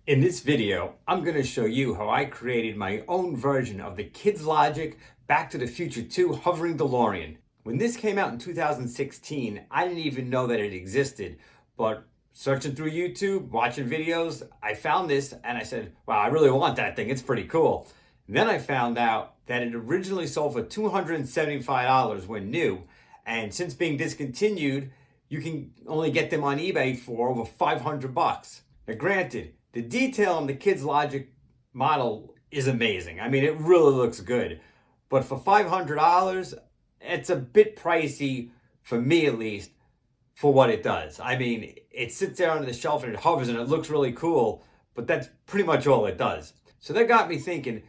In this video, I'm going to show you how I created my own version of the Kids Logic Back to the Future 2 hovering DeLorean. When this came out in 2016, I didn't even know that it existed, but searching through YouTube, watching videos, I found this and I said, wow, I really want that thing. It's pretty cool. Then I found out that it originally sold for $275 when new, and since being discontinued, you can only get them on eBay for over $500. Now granted, the detail on the Kids Logic model is amazing. I mean, it really looks good. But for $500, it's a bit pricey, for me at least, for what it does. I mean, it sits there on the shelf and it hovers and it looks really cool, but that's pretty much all it does. So that got me thinking,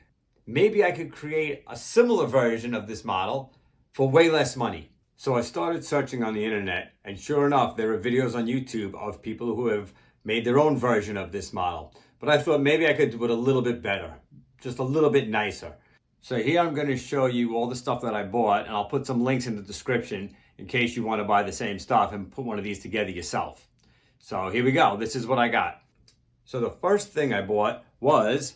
maybe I could create a similar version of this model for way less money. So I started searching on the internet, and sure enough, there are videos on YouTube of people who have made their own version of this model. But I thought maybe I could do it a little bit better, just a little bit nicer. So here I'm going to show you all the stuff that I bought, and I'll put some links in the description in case you want to buy the same stuff and put one of these together yourself. So here we go. This is what I got. So the first thing I bought was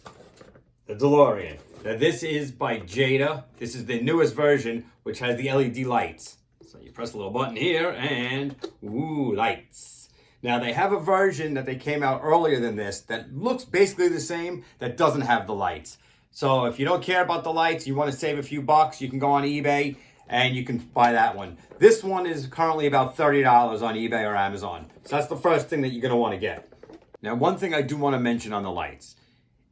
the DeLorean. Now this is by Jada. This is the newest version, which has the LED lights. So you press a little button here and ooh, lights. Now they have a version that they came out earlier than this that looks basically the same, that doesn't have the lights. So if you don't care about the lights, you want to save a few bucks, you can go on eBay and you can buy that one. This one is currently about $30 on eBay or Amazon. So that's the first thing that you're going to want to get. Now one thing I do want to mention on the lights.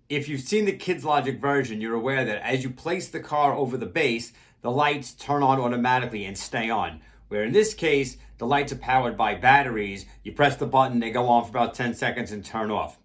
If you've seen the Kids Logic version, you're aware that as you place the car over the base, the lights turn on automatically and stay on. Where in this case, the lights are powered by batteries. You press the button, they go on for about 10 seconds and turn off.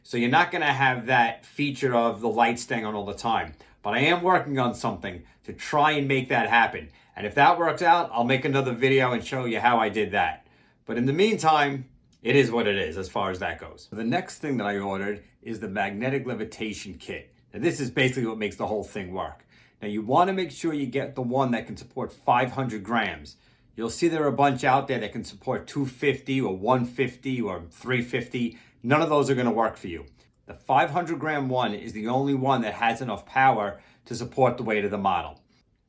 So you're not going to have that feature of the lights staying on all the time. But I am working on something to try and make that happen. And if that works out, I'll make another video and show you how I did that. But in the meantime, it is what it is as far as that goes. The next thing that I ordered is the magnetic levitation kit. Now this is basically what makes the whole thing work. Now you want to make sure you get the one that can support 500 grams. You'll see there are a bunch out there that can support 250 or 150 or 350. None of those are going to work for you. The 500 gram one is the only one that has enough power to support the weight of the model.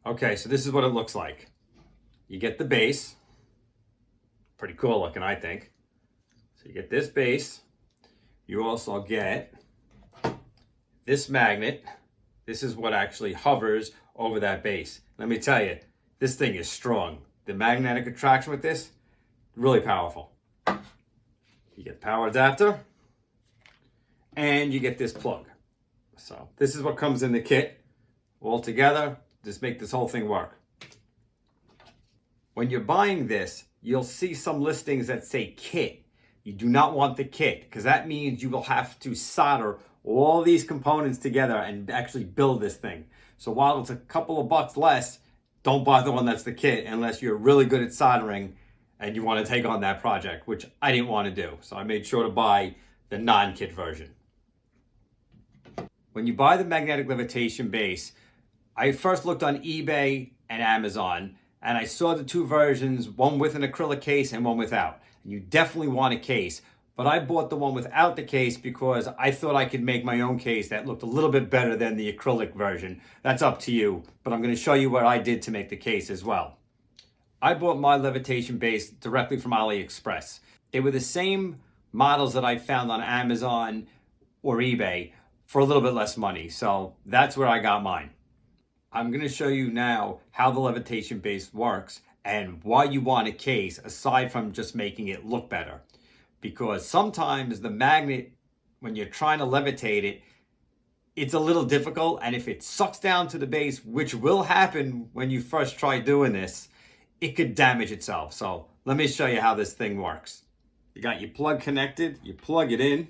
Okay, so this is what it looks like. You get the base. Pretty cool looking, I think. So you get this base. You also get this magnet. This is what actually hovers over that base. Let me tell you, this thing is strong. The magnetic attraction with this, really powerful. You get power adapter, and you get this plug. So this is what comes in the kit. All together, just make this whole thing work. When you're buying this, you'll see some listings that say kit. You do not want the kit, because that means you will have to solder all these components together and actually build this thing. So while it's a couple of bucks less, don't buy the one that's the kit unless you're really good at soldering and you want to take on that project, which I didn't want to do. So I made sure to buy the non-kit version. When you buy the magnetic levitation base, I first looked on eBay and Amazon, and I saw the two versions, one with an acrylic case and one without. And you definitely want a case. But I bought the one without the case because I thought I could make my own case that looked a little bit better than the acrylic version. That's up to you, but I'm going to show you what I did to make the case as well. I bought my levitation base directly from AliExpress. They were the same models that I found on Amazon or eBay for a little bit less money, so that's where I got mine. I'm going to show you now how the levitation base works and why you want a case aside from just making it look better. Because sometimes the magnet, when you're trying to levitate it, it's a little difficult. And if it sucks down to the base, which will happen when you first try doing this, it could damage itself. So let me show you how this thing works. You got your plug connected, you plug it in,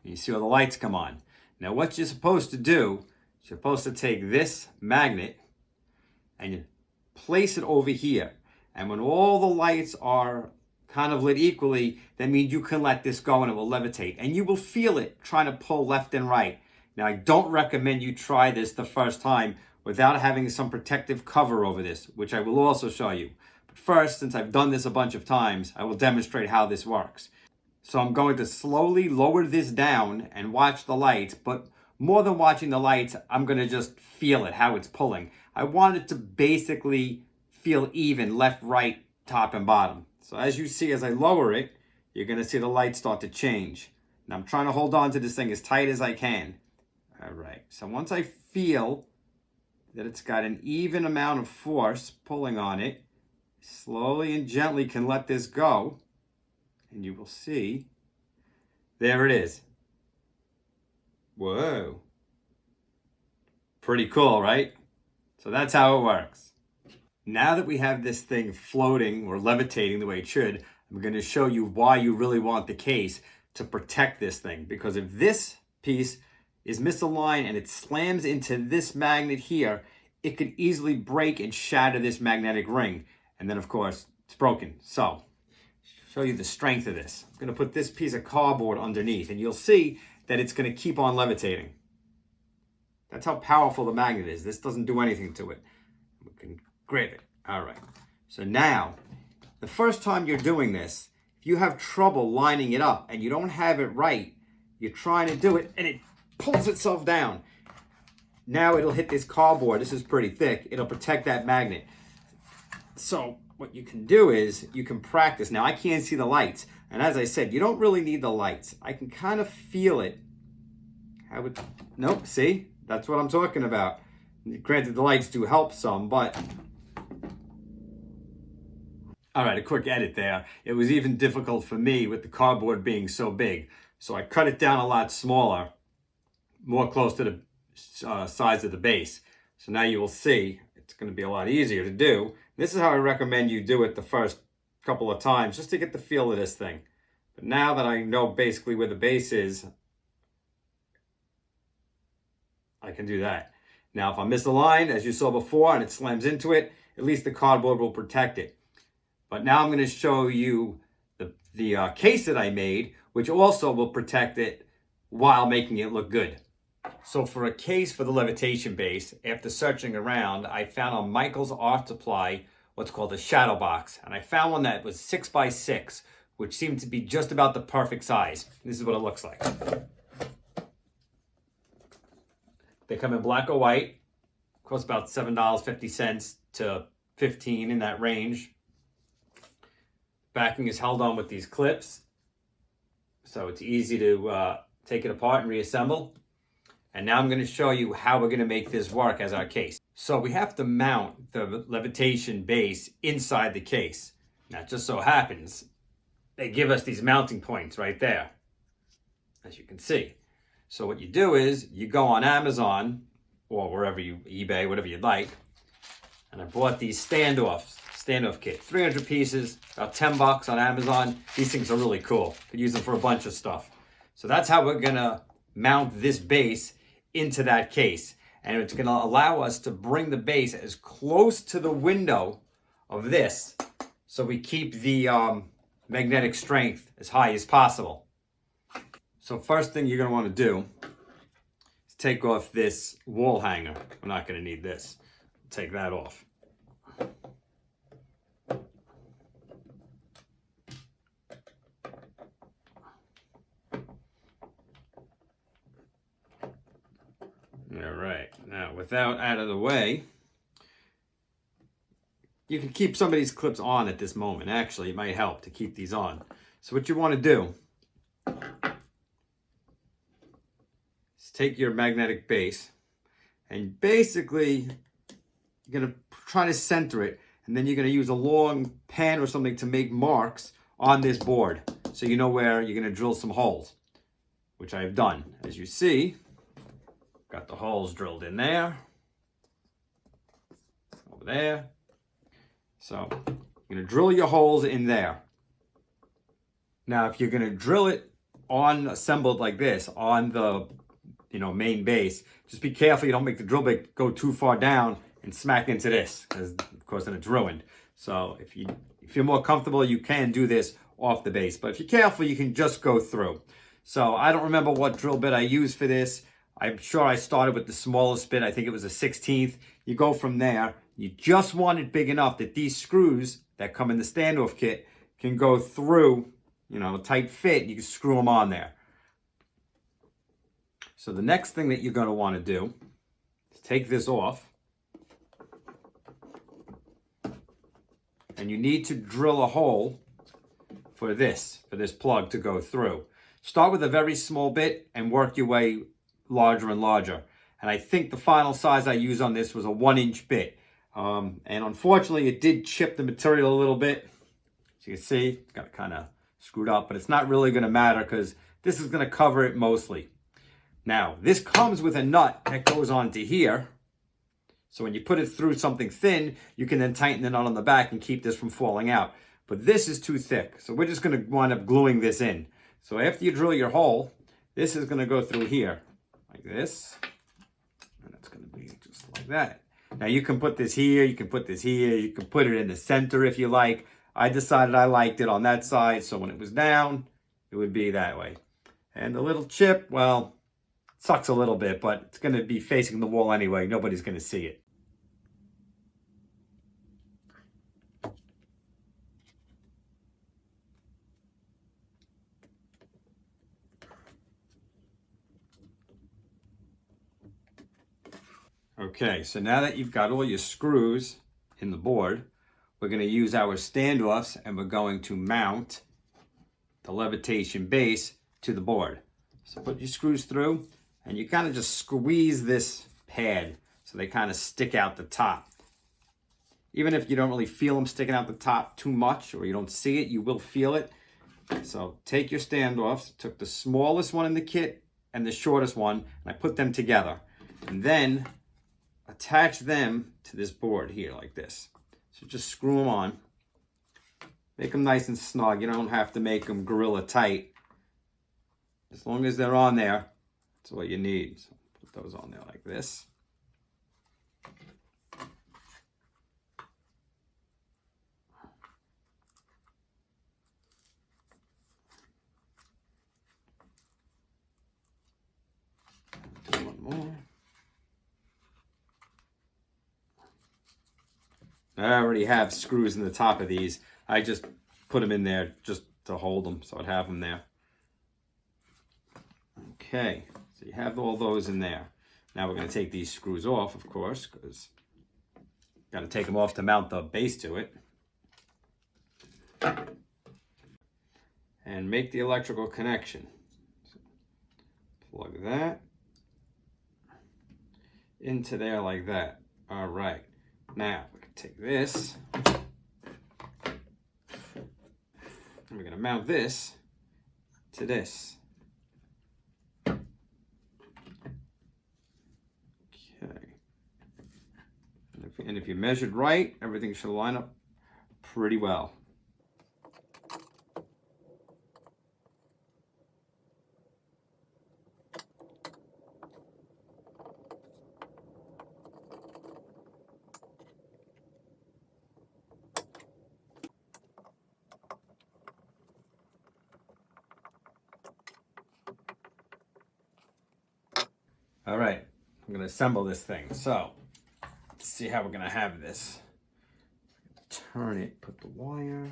and you see all the lights come on. Now what you're supposed to do, you're supposed to take this magnet and you place it over here. And when all the lights are kind of lit equally, that means you can let this go and it will levitate. And you will feel it trying to pull left and right. Now, I don't recommend you try this the first time without having some protective cover over this, which I will also show you. But first, since I've done this a bunch of times, I will demonstrate how this works. So I'm going to slowly lower this down and watch the lights, but more than watching the lights, I'm going to just feel it, how it's pulling. I want it to basically feel even, left, right, top, and bottom. So as you see, as I lower it, you're going to see the lights start to change. Now I'm trying to hold on to this thing as tight as I can. All right, so once I feel that it's got an even amount of force pulling on it, slowly and gently can let this go, and you will see, there it is. Whoa. Pretty cool, right? So that's how it works. Now that we have this thing floating or levitating the way it should, I'm going to show you why you really want the case to protect this thing. Because if this piece is misaligned and it slams into this magnet here, it could easily break and shatter this magnetic ring. And then, of course, it's broken. So, show you the strength of this. I'm going to put this piece of cardboard underneath, and you'll see that it's going to keep on levitating. That's how powerful the magnet is. This doesn't do anything to it. We can grab it. All right. So now, the first time you're doing this, if you have trouble lining it up and you don't have it right, you're trying to do it and it pulls itself down. Now it'll hit this cardboard. This is pretty thick. It'll protect that magnet. So what you can do is you can practice. Now I can't see the lights. And as I said, you don't really need the lights. I can kind of feel it. Nope, see? That's what I'm talking about. Granted, the lights do help some, but... All right, a quick edit there. It was even difficult for me with the cardboard being so big. So I cut it down a lot smaller, more close to the size of the base. So now you will see it's going to be a lot easier to do. This is how I recommend you do it the first couple of times, just to get the feel of this thing. But now that I know basically where the base is, I can do that. Now, if I misaligned, as you saw before, and it slams into it, at least the cardboard will protect it. But now I'm going to show you the case that I made, which also will protect it while making it look good. So for a case for the Levitation Base, after searching around, I found on Michael's Art Supply what's called a shadow box. And I found one that was 6x6, which seemed to be just about the perfect size. This is what it looks like. They come in black or white, cost about $7.50 to $15 in that range. Backing is held on with these clips, so it's easy to take it apart and reassemble. And now I'm going to show you how we're going to make this work as our case. So we have to mount the Levitation Base inside the case. Now it just so happens they give us these mounting points right there, as you can see. So what you do is you go on Amazon or wherever eBay, whatever you'd like. And I bought these standoff kit, 300 pieces, about 10 bucks on Amazon. These things are really cool. Could use them for a bunch of stuff. So that's how we're gonna mount this base into that case. And it's gonna allow us to bring the base as close to the window of this so we keep the magnetic strength as high as possible. So first thing you're gonna wanna do is take off this wall hanger. We're not gonna need this. Take that off. All right, now with that out of the way, you can keep some of these clips on at this moment. Actually, it might help to keep these on. So what you want to do is take your magnetic base and basically you're going to try to center it, and then you're going to use a long pen or something to make marks on this board so you know where you're going to drill some holes, which I have done. As you see, got the holes drilled in there, over there. So you're going to drill your holes in there. Now, if you're going to drill it assembled like this on the main base, just be careful you don't make the drill bit go too far down and smack into this, because of course then it's ruined. So if you're more comfortable, you can do this off the base. But if you're careful, you can just go through. So I don't remember what drill bit I used for this. I'm sure I started with the smallest bit. I think it was a 16th. You go from there. You just want it big enough that these screws that come in the standoff kit can go through a tight fit, you can screw them on there. So the next thing that you're going to want to do is take this off. And you need to drill a hole for this plug to go through. Start with a very small bit and work your way larger and larger. And I think the final size I used on this was a 1-inch bit. And unfortunately, it did chip the material a little bit. As you can see, it's got kind of screwed up, but it's not really going to matter because this is going to cover it mostly. Now, this comes with a nut that goes onto here. So when you put it through something thin, you can then tighten the nut on the back and keep this from falling out. But this is too thick, so we're just going to wind up gluing this in. So after you drill your hole, this is going to go through here, like this. And it's going to be just like that. Now you can put this here, you can put this here, you can put it in the center if you like. I decided I liked it on that side, so when it was down, it would be that way. And the little chip, well, it sucks a little bit, but it's going to be facing the wall anyway. Nobody's going to see it. Okay, so now that you've got all your screws in the board, we're going to use our standoffs and we're going to mount the Levitation Base to the board. So put your screws through and you kind of just squeeze this pad so they kind of stick out the top. Even if you don't really feel them sticking out the top too much or you don't see it, you will feel it. So take your standoffs, took the smallest one in the kit and the shortest one, and I put them together. And then attach them to this board here like this. So just screw them on. Make them nice and snug. You don't have to make them gorilla tight. As long as they're on there, that's what you need. So put those on there like this. Do one more. I already have screws in the top of these. I just put them in there just to hold them, so I'd have them there. Okay, so you have all those in there. Now we're going to take these screws off, of course, because got to take them off to mount the base to it. And make the electrical connection. So plug that into there like that. All right. Now we can take this and we're going to mount this to this. Okay. And if you measured right, everything should line up pretty well. All right, I'm going to assemble this thing. So, let's see how we're going to have this. Turn it, put the wire.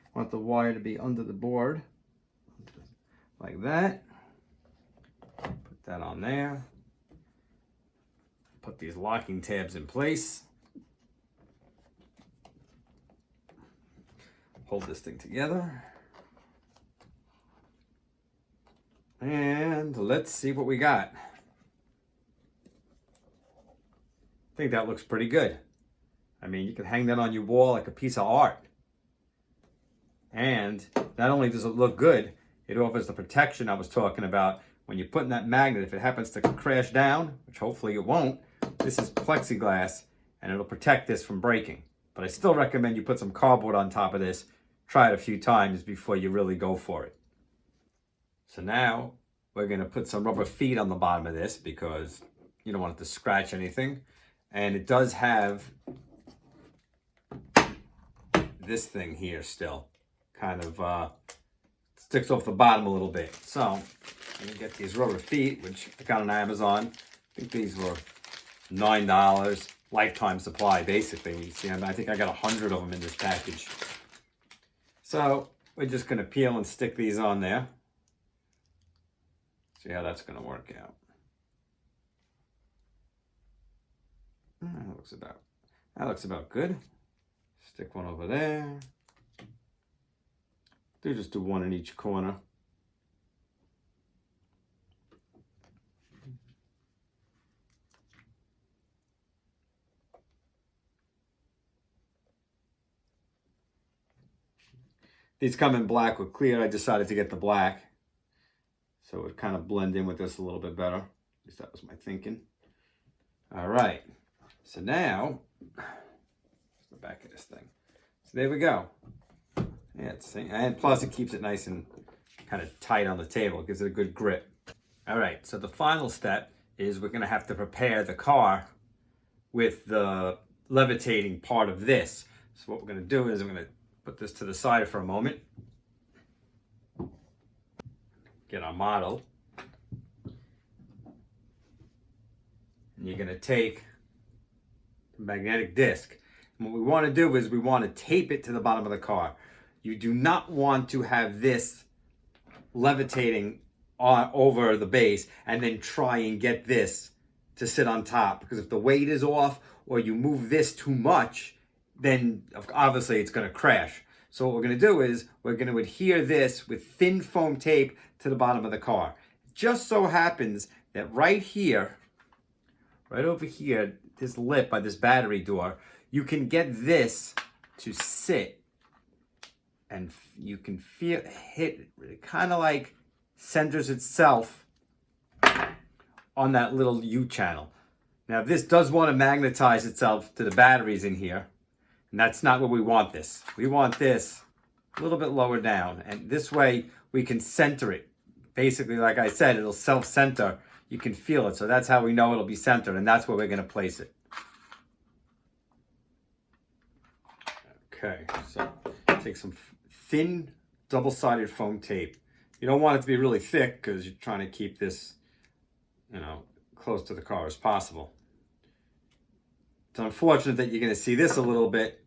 I want the wire to be under the board, like that. Put that on there. Put these locking tabs in place. Hold this thing together. And let's see what we got. I think that looks pretty good. I mean, you can hang that on your wall like a piece of art. And not only does it look good, it offers the protection I was talking about. When you're putting that magnet, if it happens to crash down, which hopefully it won't, this is plexiglass and it'll protect this from breaking. But I still recommend you put some cardboard on top of this. Try it a few times before you really go for it. So now we're going to put some rubber feet on the bottom of this because you don't want it to scratch anything. And it does have this thing here still. Kind of sticks off the bottom a little bit. So I'm going to get these rubber feet, which I got on Amazon. I think these were $9. Lifetime supply, basically. You see, I think I got 100 of them in this package. So we're just going to peel and stick these on there. See how that's going to work out. That looks about good. Stick one over there. Just do one in each corner. These come in black with clear. I decided to get the black, so it would kind of blend in with this a little bit better. At least that was my thinking. All right, so now, where's the back of this thing? So there we go. Yeah, and plus it keeps it nice and kind of tight on the table. It gives it a good grip. All right, so the final step is we're gonna have to prepare the car with the levitating part of this. So what we're gonna do is I'm gonna put this to the side for a moment. Get our model. And you're gonna take the magnetic disc. And what we wanna do is we wanna tape it to the bottom of the car. You do not want to have this levitating over the base and then try and get this to sit on top, because if the weight is off or you move this too much, then obviously it's going to crash. So what we're going to do is we're going to adhere this with thin foam tape to the bottom of the car. It just so happens that right here, right over here, this lip by this battery door, you can get this to sit, and you can feel it kind of like centers itself on that little U channel. Now this does want to magnetize itself to the batteries in here, and that's not what we want this. We want this a little bit lower down, and this way we can center it. Basically, like I said, it'll self-center. You can feel it, so that's how we know it'll be centered, and that's where we're going to place it. Okay, so take some thin double-sided foam tape. You don't want it to be really thick because you're trying to keep this, close to the car as possible. It's unfortunate that you're going to see this a little bit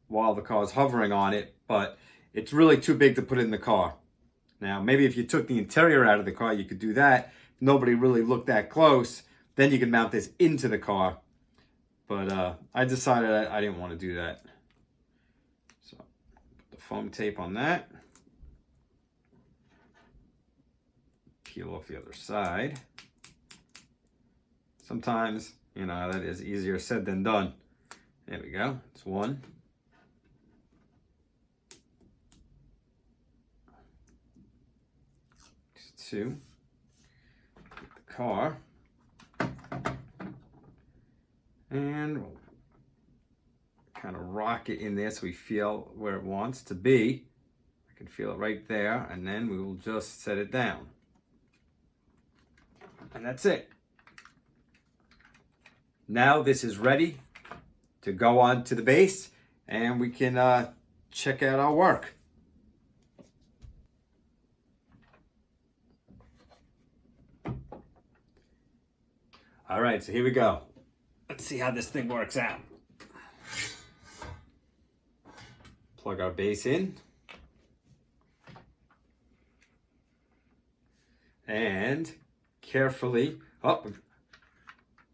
while the car is hovering on it, but it's really too big to put in the car. Now, maybe if you took the interior out of the car, you could do that. Nobody really looked that close. Then you can mount this into the car. But I decided I didn't want to do that. So, put the foam tape on that. Peel off the other side. Sometimes, that is easier said than done. There we go. It's one. It's two. Get the car. And we'll kind of rock it in there so we feel where it wants to be. I can feel it right there. And then we will just set it down. And that's it. Now this is ready to go on to the base, and we can check out our work. All right, so here we go. Let's see how this thing works out. Plug our base in. And carefully,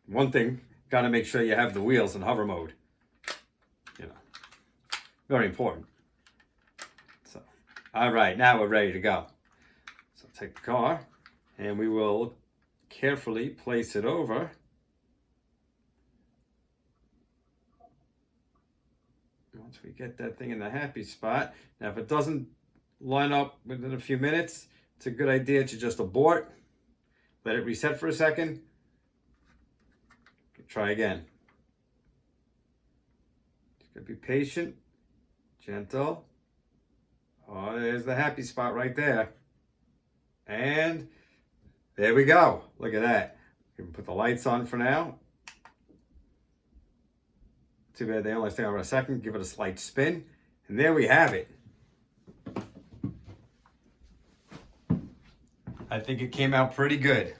one thing, got to make sure you have the wheels in hover mode. Very important. So, all right, now we're ready to go. So take the car, and we will carefully place it over. Once we get that thing in the happy spot. Now, if it doesn't line up within a few minutes, it's a good idea to just abort, let it reset for a second, try again. Just gotta be patient, gentle. Oh, there's the happy spot right there. And there we go. Look at that. We can put the lights on for now. Too bad they only stay on for a second. Give it a slight spin. And there we have it. I think it came out pretty good.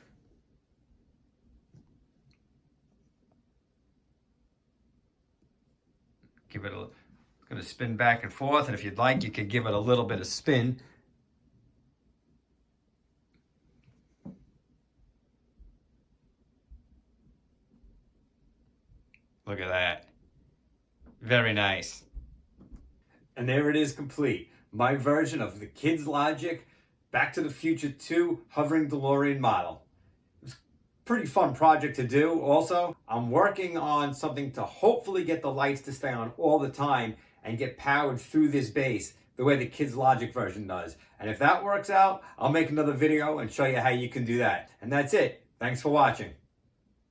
Give it a going to spin back and forth, and if you'd like, you could give it a little bit of spin. Look at that. Very nice. And there it is, complete. My version of the Kids Logic Back to the Future 2 hovering DeLorean model. It was a pretty fun project to do. Also, I'm working on something to hopefully get the lights to stay on all the time and get powered through this base the way the Kids Logic version does. And if that works out, I'll make another video and show you how you can do that. And that's it. Thanks for watching.